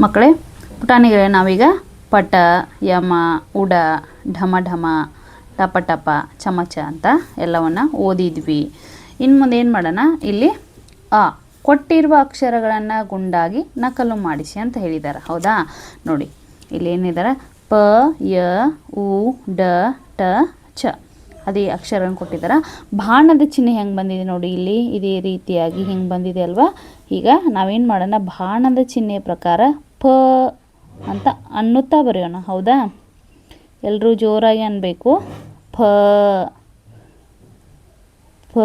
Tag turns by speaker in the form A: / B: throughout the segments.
A: ಮಕ್ಕಳೇ, ಪುಟಾಣಿಗಳೇ, ನಾವೀಗ ಪಟ, ಯಮ, ಉಡ, ಢಮ ಢಮ, ಟಪ ಟಪ, ಚಮಚ ಅಂತ ಎಲ್ಲವನ್ನು ಓದಿದ್ವಿ. ಇನ್ನು ಮುಂದೆ ಏನು ಮಾಡೋಣ, ಇಲ್ಲಿ ಕೊಟ್ಟಿರುವ ಅಕ್ಷರಗಳನ್ನು ಗುಂಡಾಗಿ ನಕಲು ಮಾಡಿಸಿ ಅಂತ ಹೇಳಿದ್ದಾರೆ. ಹೌದಾ? ನೋಡಿ, ಇಲ್ಲಿ ಏನಿದ್ದಾರೆ, ಪ, ಯ, ಉ, ಡ, ಟ, ಚ ಅದೇ ಅಕ್ಷರವನ್ನು ಕೊಟ್ಟಿದ್ದಾರೆ. ಬಾಣದ ಚಿಹ್ನೆ ಹೆಂಗೆ ಬಂದಿದೆ ನೋಡಿ, ಇಲ್ಲಿ ಇದೇ ರೀತಿಯಾಗಿ ಹೆಂಗೆ ಬಂದಿದೆ ಅಲ್ವಾ. ಈಗ ನಾವೇನು ಮಾಡೋಣ, ಬಾಣದ ಚಿಹ್ನೆಯ ಪ್ರಕಾರ ಪ ಅಂತ ಅನ್ನುತ್ತಾ ಬರೆಯೋಣ. ಹೌದಾ? ಎಲ್ಲರೂ ಜೋರಾಗಿ ಅನ್ನಬೇಕು. ಪ ಪ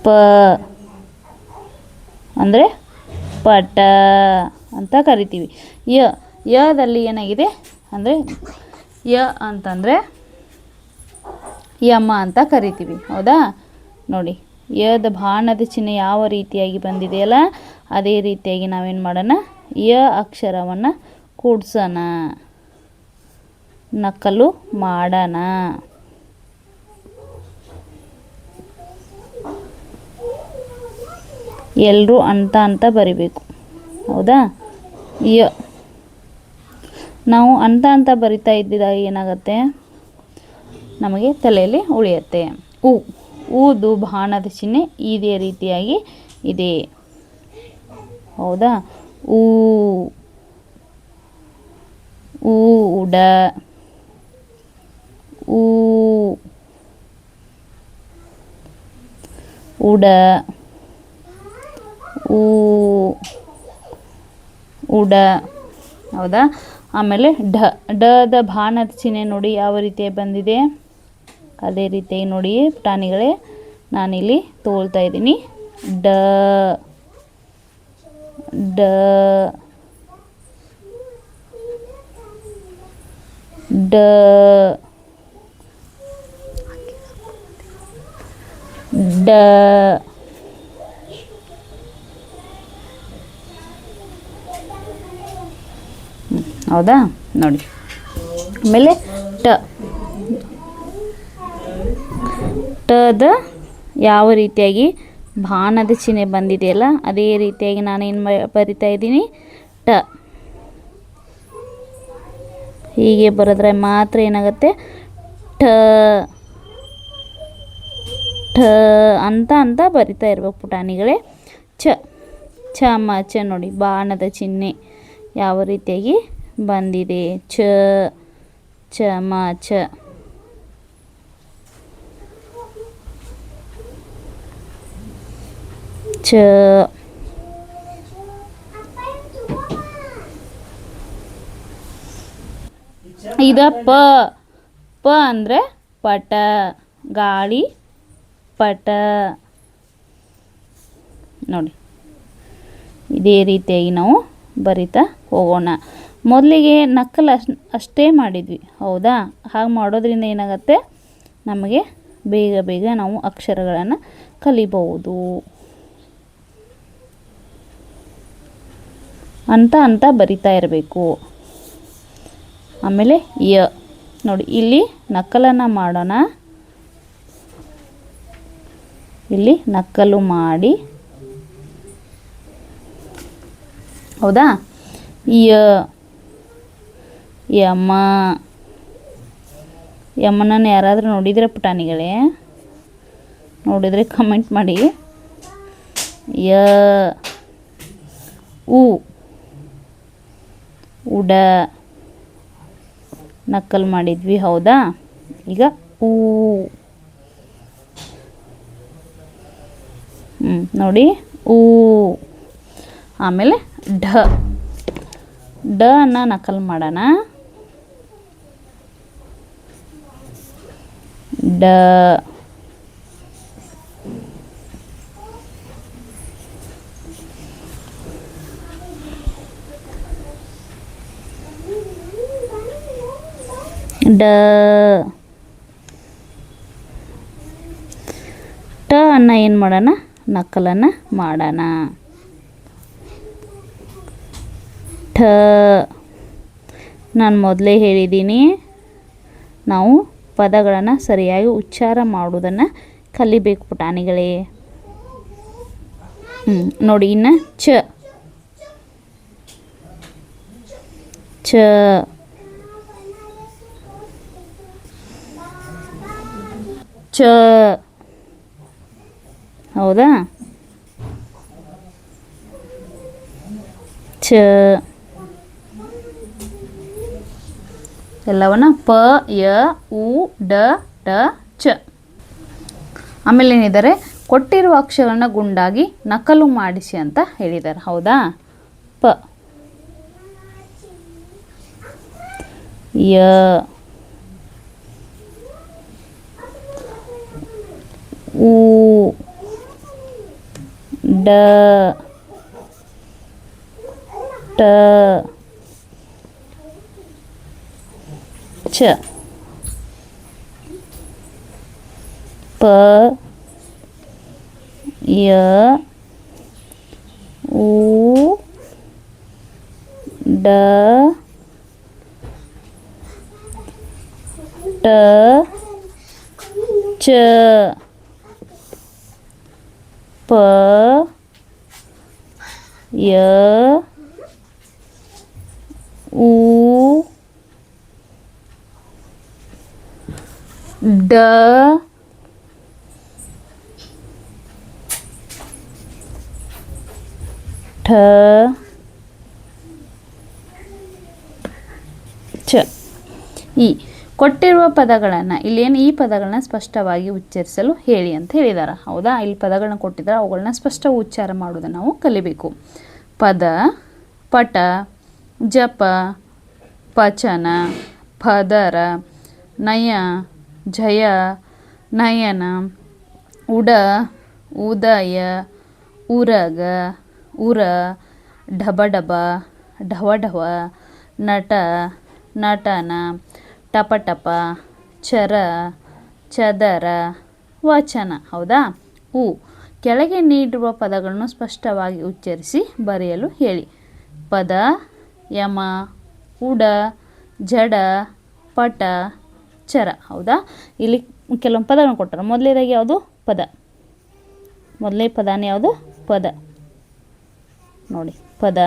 A: ಪ ಅಂದರೆ ಪಟ ಅಂತ ಕರಿತೀವಿ. ಯದಲ್ಲಿ ಏನಾಗಿದೆ ಅಂದರೆ ಯ ಅಂತಂದರೆ ಯಮ ಅಂತ ಕರಿತೀವಿ. ಹೌದಾ? ನೋಡಿ, ಯದ ಬಾಣದ ಚಿಹ್ನೆ ಯಾವ ರೀತಿಯಾಗಿ ಬಂದಿದೆಯಲ್ಲ, ಅದೇ ರೀತಿಯಾಗಿ ನಾವೇನು ಮಾಡೋಣ, ಯ ಅಕ್ಷರವನ್ನು ಕೂಡ್ಸೋಣ, ನಕಲು ಮಾಡೋಣ. ಎಲ್ಲರೂ ಅಂತ ಬರಿಬೇಕು. ಹೌದಾ? ನಾವು ಅಂತ ಬರಿತಾ ಇದ್ದಿದಾಗ ಏನಾಗುತ್ತೆ, ನಮಗೆ ತಲೆಯಲ್ಲಿ ಉಳಿಯುತ್ತೆ. ಊದು ಬಾಣದ ಚಿಹ್ನೆ ಇದೇ ರೀತಿಯಾಗಿ ಇದೆ. ಹೌದಾ? ಉಡ, ಉಡ, ಉಡ. ಹೌದಾ? ಆಮೇಲೆ ಡದ ಬಾಣದ ಚಿಹ್ನೆ ನೋಡಿ ಯಾವ ರೀತಿಯಾಗಿ ಬಂದಿದೆ. ಅದೇ ರೀತಿಯಾಗಿ ನೋಡಿ ಪುಟಾಣಿಗಳೇ, ನಾನಿಲ್ಲಿ ತೋಳ್ತಾ ಇದ್ದೀನಿ. ಡ ಡ ಡ ಡ ಹೌದಾ? ನೋಡಿ, ಆಮೇಲೆ ಟದ ಯಾವ ರೀತಿಯಾಗಿ ಬಾಣದ ಚಿಹ್ನೆ ಬಂದಿದೆಯಲ್ಲ, ಅದೇ ರೀತಿಯಾಗಿ ನಾನೇನು ಬರಿತಾ ಇದ್ದೀನಿ, ಟ. ಹೀಗೆ ಬರೆದ್ರೆ ಮಾತ್ರ ಏನಾಗುತ್ತೆ, ಠ ಠ ಅಂತ ಬರಿತಾ ಇರ್ಬೇಕು ಪುಟಾಣಿಗಳೇ. ಚಮಚ ನೋಡಿ, ಬಾಣದ ಚಿಹ್ನೆ ಯಾವ ರೀತಿಯಾಗಿ ಬಂದಿದೆ. ಚಮಚ. ಇದ ಪ ಅಂದರೆ ಪಟ, ಗಾಳಿ ಪಟ. ನೋಡಿ, ಇದೇ ರೀತಿಯಾಗಿ ನಾವು ಬರಿತಾ ಹೋಗೋಣ. ಮೊದಲಿಗೆ ನಕಲು ಅಷ್ಟೇ ಮಾಡಿದ್ವಿ. ಹೌದಾ? ಹಾಗೆ ಮಾಡೋದ್ರಿಂದ ಏನಾಗುತ್ತೆ, ನಮಗೆ ಬೇಗ ನಾವು ಅಕ್ಷರಗಳನ್ನು ಕಲಿಬಹುದು. ಅಂತ ಬರಿತಾ ಇರಬೇಕು. ಆಮೇಲೆ ನೋಡಿ, ಇಲ್ಲಿ ನಕಲನ್ನು ಮಾಡೋಣ. ಇಲ್ಲಿ ನಕಲು ಮಾಡಿ. ಹೌದಾ? ಯಮನನ್ನು ಯಾರಾದರೂ ನೋಡಿದರೆ ಪುಟಾಣಿಗಳೇ, ನೋಡಿದರೆ ಕಮೆಂಟ್ ಮಾಡಿ. ಉಡ ನಕಲು ಮಾಡಿದ್ವಿ. ಹೌದಾ? ಈಗ ನೋಡಿ, ಆಮೇಲೆ ಡ ಅನ್ನ ನಕಲು ಮಾಡೋಣ. ಡ ಟ ಅನ್ನ ಏನು ಮಾಡೋಣ, ನಕಲನ್ನು ಮಾಡೋಣ. ಠ ನಾನು ಮೊದಲೇ ಹೇಳಿದ್ದೀನಿ, ನಾವು ಪದಗಳನ್ನು ಸರಿಯಾಗಿ ಉಚ್ಚಾರ ಮಾಡುವುದನ್ನು ಕಲಿಬೇಕು ಪುಟಾಣಿಗಳೇ. ನೋಡಿ ಇನ್ನು ಚ ಚ ಚ ಹೌದಾ ಚ ಎಲ್ಲವನ್ನ ಪ ಯ ಉ ಡ ಟ ಚ. ಆಮೇಲೆ ಏನಿದ್ದಾರೆ, ಕೊಟ್ಟಿರುವ ಅಕ್ಷರಗಳನ್ನ ಗುಂಡಾಗಿ ನಕಲು ಮಾಡಿಸಿ ಅಂತ ಹೇಳಿದ್ದಾರೆ. ಹೌದಾ, ಪ ಯ ಉ ಡ ಟ ಚ. ಪ ಯ ಉ ಡ ಟ ಚ. ಪ ಯ ಉ ಡ ಠ ಚ. ಈ ಕೊಟ್ಟಿರುವ ಪದಗಳನ್ನು ಇಲ್ಲೇನು ಈ ಪದಗಳನ್ನ ಸ್ಪಷ್ಟವಾಗಿ ಉಚ್ಚರಿಸಲು ಹೇಳಿ ಅಂತ ಹೇಳಿದ್ದಾರೆ. ಹೌದಾ, ಇಲ್ಲಿ ಪದಗಳನ್ನ ಕೊಟ್ಟಿದ್ದಾರೆ, ಅವುಗಳನ್ನ ಸ್ಪಷ್ಟ ಉಚ್ಚಾರ ಮಾಡೋದನ್ನು ನಾವು ಕಲಿಬೇಕು. ಪದ, ಪಟ, ಜಪ, ಪಚನ, ಪದರ, ನಯ, ಜಯ, ನಯನ, ಉಡ, ಉದಯ, ಉರಗ, ಉರ, ಢಬಢಬ, ಢವಢವ, ನಟ, ನಟನ, ಟಪಟಪ, ಚರ, ಚದರ, ವಚನ. ಹೌದಾ. ಉ ಕೆಳಗೆ ನೀಡಿರುವ ಪದಗಳನ್ನು ಸ್ಪಷ್ಟವಾಗಿ ಉಚ್ಚರಿಸಿ ಬರೆಯಲು ಹೇಳಿ. ಪದ, ಯಮ, ಉಡ, ಜಡ, ಪಟ, ಚರ. ಹೌದಾ, ಇಲ್ಲಿ ಕೆಲವೊಂದು ಪದಗಳನ್ನು ಕೊಟ್ಟರು. ಮೊದಲನೇದಾಗಿ ಯಾವುದು? ಪದ. ಮೊದಲನೇ ಪದನೇ ಯಾವುದು? ಪದ. ನೋಡಿ, ಪದ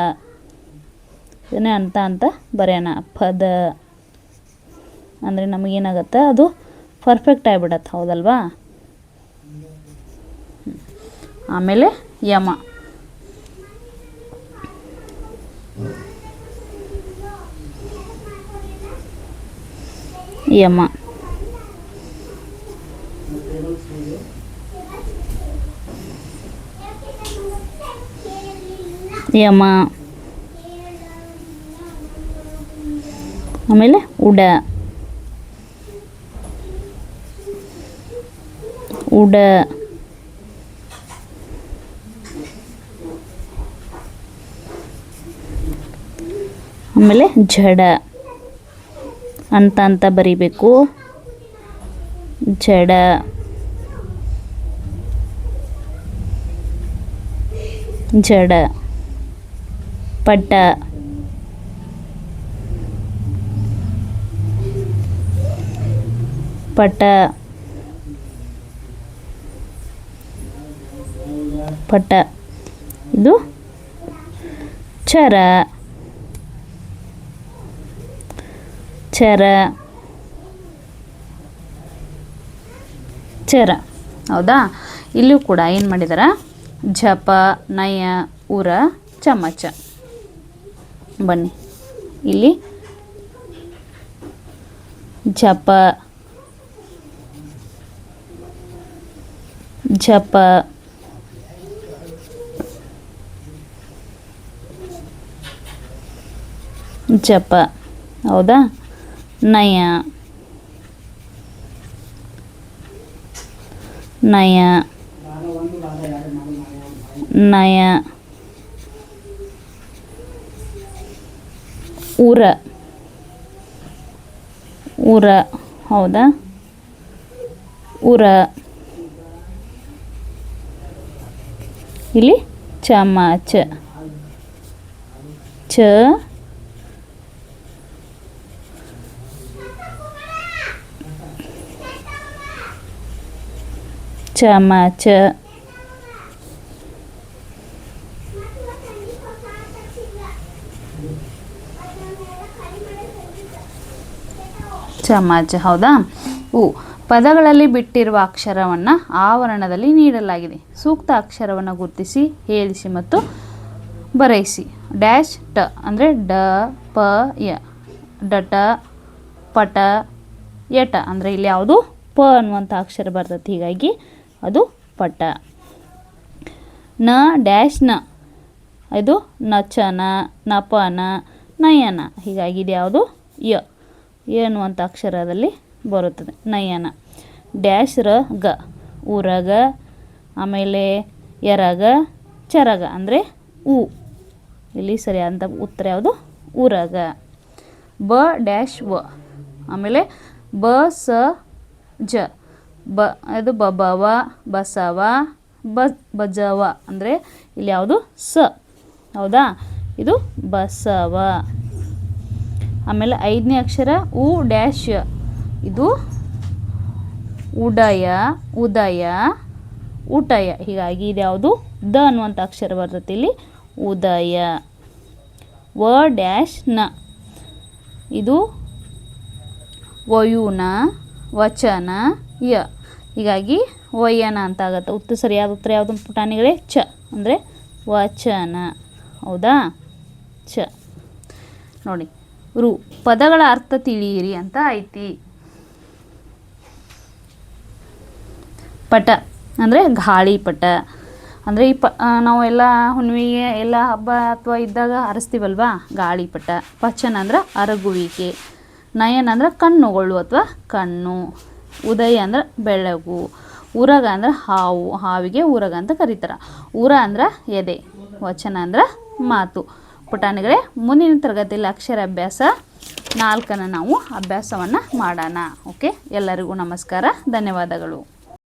A: ಇದನ್ನೇ ಅಂತ ಬರೆಯೋಣ. ಪದ ಅಂದರೆ ನಮಗೇನಾಗತ್ತೆ, ಅದು ಪರ್ಫೆಕ್ಟ್ ಆಗಿಬಿಡತ್ತೆ. ಹೌದಲ್ವಾ. ಆಮೇಲೆ ಯಮ. ಯಮ, ಯಮ. ಆಮೇಲೆ ಉಡ, ಉಡ. ಆಮೇಲೆ ಜಡ ಅಂತ ಬರಿಬೇಕು. ಜಡ. ಜಡ. ಪಟ. ಪಟ. ಪಟ. ಇದು ಚರ. ಚರ. ಚರ. ಹೌದಾ. ಇಲ್ಲೂ ಕೂಡ ಏನು ಮಾಡಿದಾರ, ಜಪ, ನಯ, ಉರ, ಚಮಚ. ಬನ್ನಿ, ಇಲ್ಲಿ ಜಪ, ಜಪ, ಜಪ. ಹೌದಾ. ನಯ, ನಯ, ನಯ. ಉರ, ಉರ. ಹೌದಾ. ಉರ. ಇಲ್ಲಿ ಚಮಚ. ಚ, ಚಮಚ. ಚಮಚ. ಹೌದಾ. ಉ ಪದಗಳಲ್ಲಿ ಬಿಟ್ಟಿರುವ ಅಕ್ಷರವನ್ನು ಆವರಣದಲ್ಲಿ ನೀಡಲಾಗಿದೆ. ಸೂಕ್ತ ಅಕ್ಷರವನ್ನು ಗುರುತಿಸಿ, ಹೇಳಿಸಿ ಮತ್ತು ಬರೆಯಿಸಿ. ಡ್ಯಾಶ್ ಟ ಅಂದರೆ ಡ ಪ ಯ, ಡಟ ಪಟ ಯಟ ಅಂದರೆ ಇಲ್ಲಿ ಯಾವುದು ಪ ಅನ್ನುವಂಥ ಅಕ್ಷರ ಬರ್ತೈತಿ, ಹೀಗಾಗಿ ಅದು ಪಟ. ನ ಡ್ಯಾಶ್ ನ ಇದು ನಚನ, ನಪನ, ನಯನ, ಹೀಗಾಗಿ ಇದು ಯಾವುದು ಯ ಅನ್ನುವಂಥ ಅಕ್ಷರದಲ್ಲಿ ಬರುತ್ತದೆ, ನಯನ. ಡ್ಯಾಶ್ ರ ಗ ಊರಗ, ಆಮೇಲೆ ಎರಗ ಚರಗ ಅಂದರೆ ಉ, ಇಲ್ಲಿ ಸರಿಯಾದಂಥ ಉತ್ತರ ಯಾವುದು ಊರಗ. ಬ ಡ್ಯಾಶ್ ವ, ಆಮೇಲೆ ಬ ಸ ಜ ಬ ಇದು ಬಬವ, ಬಸವ, ಬಜವ ಅಂದರೆ ಇಲ್ಲಿ ಯಾವುದು ಸ. ಹೌದಾ, ಇದು ಬಸವ. ಆಮೇಲೆ 5ನೇ ಅಕ್ಷರ ಉ ಡ್ಯಾಶ್ ಯ, ಇದು ಉಡಯ, ಉದಯ, ಊಟಯ, ಹೀಗಾಗಿ ಇದು ಯಾವುದು ದ ಅನ್ನುವಂಥ ಅಕ್ಷರ ಬರ್ತೈತಿ, ಇಲ್ಲಿ ಉದಯ. ವ ಡ್ಯಾಶ್ ನ, ಇದು ವಯುನ, ವಚನ, ಯ, ಹೀಗಾಗಿ ವಯನ ಅಂತ ಆಗುತ್ತೆ. ಸರಿಯಾದ ಉತ್ತರ ಯಾವುದು ಪುಟಾಣಿಗಳೇ? ಚ ಅಂದರೆ ವಚನ. ಹೌದಾ, ಚ. ನೋಡಿ, ರು ಪದಗಳ ಅರ್ಥ ತಿಳಿಯಿರಿ ಅಂತ ಐತಿ. ಪಟ ಅಂದರೆ ಗಾಳಿಪಟ ಅಂದರೆ ನಾವು ಎಲ್ಲ ಹುಣ್ಣಿಮೆಗೆ ಎಲ್ಲ ಹಬ್ಬ ಅಥವಾ ಇದ್ದಾಗ ಹರಿಸ್ತೀವಲ್ವಾ, ಗಾಳಿಪಟ. ಪಚನ ಅಂದ್ರೆ ಅರಗುವಿಕೆ. ನಯನ ಅಂದ್ರೆ ಕಣ್ಣುಗಳು ಅಥವಾ ಕಣ್ಣು. ಉದಯ ಅಂದ್ರೆ ಬೆಳಗು. ಊರಗ ಅಂದ್ರೆ ಹಾವು, ಹಾವಿಗೆ ಊರಗ ಅಂತ ಕರೀತಾರೆ. ಊರ ಅಂದ್ರೆ ಎದೆ. ವಚನ ಅಂದ್ರೆ ಮಾತು. ಪುಟಾಣಿಗಳೇ, ಮುಂದಿನ ತರಗತಿಯಲ್ಲಿ ಅಕ್ಷರ ಅಭ್ಯಾಸ 4 ನಾವು ಅಭ್ಯಾಸವನ್ನು ಮಾಡೋಣ. ಓಕೆ, ಎಲ್ಲರಿಗೂ ನಮಸ್ಕಾರ, ಧನ್ಯವಾದಗಳು.